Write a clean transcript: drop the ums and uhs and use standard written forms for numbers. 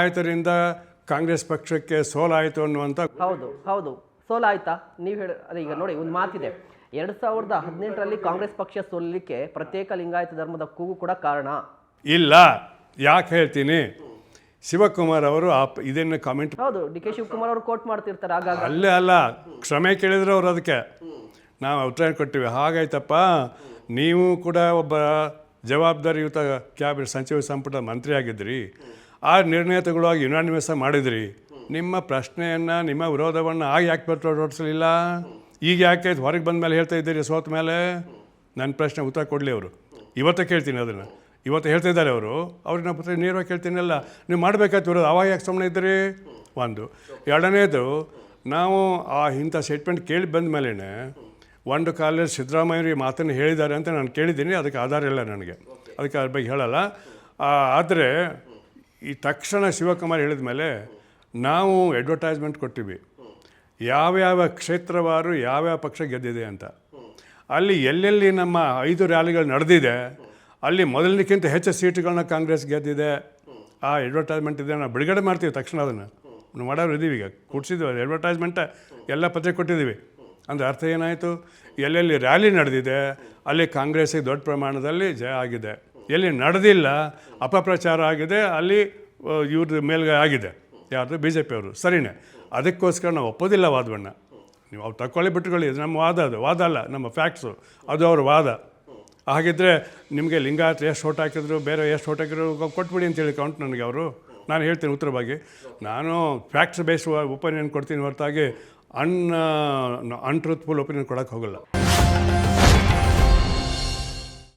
ಲಿಂಗಾಯತರಿಂದ ಕಾಂಗ್ರೆಸ್ ಪಕ್ಷಕ್ಕೆ ಸೋಲಾಯಿತು ಅನ್ನುವಂಥ ಹೌದು ಸೋಲಾಯ್ತಾ ನೀವು ಅದೇ ಈಗ ನೋಡಿ ಒಂದು ಮಾತಿದೆ 2018ರಲ್ಲಿ ಕಾಂಗ್ರೆಸ್ ಪಕ್ಷ ಸೋಲಿಕ್ಕೆ ಪ್ರತ್ಯೇಕ ಲಿಂಗಾಯತ ಧರ್ಮದ ಕೂಗು ಕೂಡ ಕಾರಣ ಇಲ್ಲ. ಯಾಕೆ ಹೇಳ್ತೀನಿ, ಶಿವಕುಮಾರ್ ಅವರು ಇದನ್ನು ಕಾಮೆಂಟ್ ಹೌದು ಡಿ ಕೆ ಶಿವಕುಮಾರ್ ಅವರು ಕೋಟ್ ಮಾಡ್ತಿರ್ತಾರೆ ಆಗಾಗ. ಅಲ್ಲ ಕ್ಷಮೆ ಕೇಳಿದ್ರು ಅವ್ರು, ಅದಕ್ಕೆ ನಾವು ಉತ್ತರ ಕೊಟ್ಟಿವಿ. ಹಾಗಾಯ್ತಪ್ಪ, ನೀವು ಕೂಡ ಒಬ್ಬ ಜವಾಬ್ದಾರಿಯುತ ಕ್ಯಾಬಿನೆಟ್ ಸಚಿವ ಸಂಪುಟ ಮಂತ್ರಿ ಆಗಿದ್ರಿ, ಆ ನಿರ್ಣಯ ತಗೊಳ್ಳುವಾಗ ಯುನಾನಿಮಸ್ ಮಾಡಿದ್ರಿ. ನಿಮ್ಮ ಪ್ರಶ್ನೆಯನ್ನು, ನಿಮ್ಮ ವಿರೋಧವನ್ನು ಯಾಕೆ ಹೊರಡಿಸಲಿಲ್ಲ? ಈಗ ಯಾಕೆ ಹೊರಗೆ ಬಂದ ಮೇಲೆ ಹೇಳ್ತಾ ಇದ್ದೀರಿ ಸೋತ ಮೇಲೆ? ನನ್ನ ಪ್ರಶ್ನೆ ಉತ್ತರ ಕೊಡಲಿ ಅವರು. ಇವತ್ತು ಕೇಳ್ತೀನಿ ಅದನ್ನು, ಇವತ್ತು ಹೇಳ್ತಾ ಇದ್ದಾರೆ ಅವರು. ಅವ್ರಿಗೆ ನಾವು ಪತ್ರ ನೇರವಾಗಿ ಕೇಳ್ತೀನಲ್ಲ, ನೀವು ಮಾಡಬೇಕಾಯ್ತು ವಿರೋಧ, ಅವಾಗ ಯಾಕೆ ಸುಮ್ಮನೆ ಇದ್ದೀರಿ? ಒಂದು. ಎರಡನೇದು, ನಾವು ಇಂಥ ಸ್ಟೇಟ್ಮೆಂಟ್ ಕೇಳಿ ಬಂದ ಮೇಲೇ ಒಂದು ಕಾಲೇಜ್ ಸಿದ್ದರಾಮಯ್ಯ ಮಾತನ್ನು ಹೇಳಿದ್ದಾರೆ ಅಂತ ನಾನು ಕೇಳಿದ್ದೀನಿ. ಅದಕ್ಕೆ ಆಧಾರ ಇಲ್ಲ ನನಗೆ, ಅದಕ್ಕೆ ಅದ್ರ ಬಗ್ಗೆ ಹೇಳಲ್ಲ. ಆದರೆ ಈ ತಕ್ಷಣ ಶಿವಕುಮಾರ್ ಹೇಳಿದ ಮೇಲೆ ನಾವು ಅಡ್ವರ್ಟೈಸ್ಮೆಂಟ್ ಕೊಟ್ಟಿವಿ, ಯಾವ್ಯಾವ ಕ್ಷೇತ್ರವಾರು ಯಾವ್ಯಾವ ಪಕ್ಷ ಗೆದ್ದಿದೆ ಅಂತ. ಅಲ್ಲಿ ಎಲ್ಲೆಲ್ಲಿ ನಮ್ಮ 5 ರ್ಯಾಲಿಗಳು ನಡೆದಿದೆ ಅಲ್ಲಿ ಮೊದಲನೇಕ್ಕಿಂತ ಹೆಚ್ಚು ಸೀಟುಗಳನ್ನ ಕಾಂಗ್ರೆಸ್ ಗೆದ್ದಿದೆ. ಆ ಅಡ್ವರ್ಟೈಸ್ಮೆಂಟ್ ಇದೆ, ನಾವು ಬಿಡುಗಡೆ ಮಾಡ್ತೀವಿ ತಕ್ಷಣ. ಅದನ್ನು ನಾವು ಮಾಡೋರು ಇದ್ದೀವಿ, ಈಗ ಕೊಡ್ಸಿದ್ವಿ ಅಡ್ವರ್ಟೈಸ್ಮೆಂಟ್, ಎಲ್ಲ ಪತ್ರಿಕೆ ಕೊಟ್ಟಿದ್ದೀವಿ. ಅಂದರೆ ಅರ್ಥ ಏನಾಯಿತು? ಎಲ್ಲೆಲ್ಲಿ ರ್ಯಾಲಿ ನಡೆದಿದೆ ಅಲ್ಲಿ ಕಾಂಗ್ರೆಸ್ಸಿಗೆ ದೊಡ್ಡ ಪ್ರಮಾಣದಲ್ಲಿ ಜಯ ಆಗಿದೆ. ಎಲ್ಲಿ ನಡೆದಿಲ್ಲ, ಅಪಪ್ರಚಾರ ಆಗಿದೆ, ಅಲ್ಲಿ ಇವ್ರದ್ದು ಮೇಲ್ಗೆ ಆಗಿದೆ. ಯಾರ್ದು? ಬಿ ಜೆ ಪಿಯವರು. ಸರಿನೇ. ಅದಕ್ಕೋಸ್ಕರ ನಾವು ಒಪ್ಪೋದಿಲ್ಲ ವಾದವನ್ನು. ನೀವು ಅವ್ರು ತಗೊಳ್ಳಿ ಬಿಟ್ಟುಕೊಳ್ಳಿ, ಇದು ನಮ್ಮ ವಾದ, ಅದು ವಾದ ಅಲ್ಲ, ನಮ್ಮ ಫ್ಯಾಕ್ಟ್ಸು, ಅದು ಅವ್ರ ವಾದ. ಹಾಗಿದ್ದರೆ ನಿಮಗೆ ಲಿಂಗಾಯತ ಎಷ್ಟು ಓಟ್ ಹಾಕಿದ್ರು, ಬೇರೆ ಎಷ್ಟು ಓಟ್ ಹಾಕಿದ್ರು ಕೊಟ್ಬಿಡಿ ಅಂತೇಳಿ ಕೌಂಟ್ ನನಗೆ ಅವರು. ನಾನು ಹೇಳ್ತೀನಿ ಉತ್ತರವಾಗಿ, ನಾನು ಫ್ಯಾಕ್ಟ್ಸ್ ಬೇಸ್ ಒಪಿನಿಯನ್ ಕೊಡ್ತೀನಿ ಹೊರತಾಗಿ ಅನ್ಟ್ರೂತ್ಫುಲ್ ಒಪಿನಿಯನ್ ಕೊಡೋಕ್ಕೆ ಹೋಗಲ್ಲ.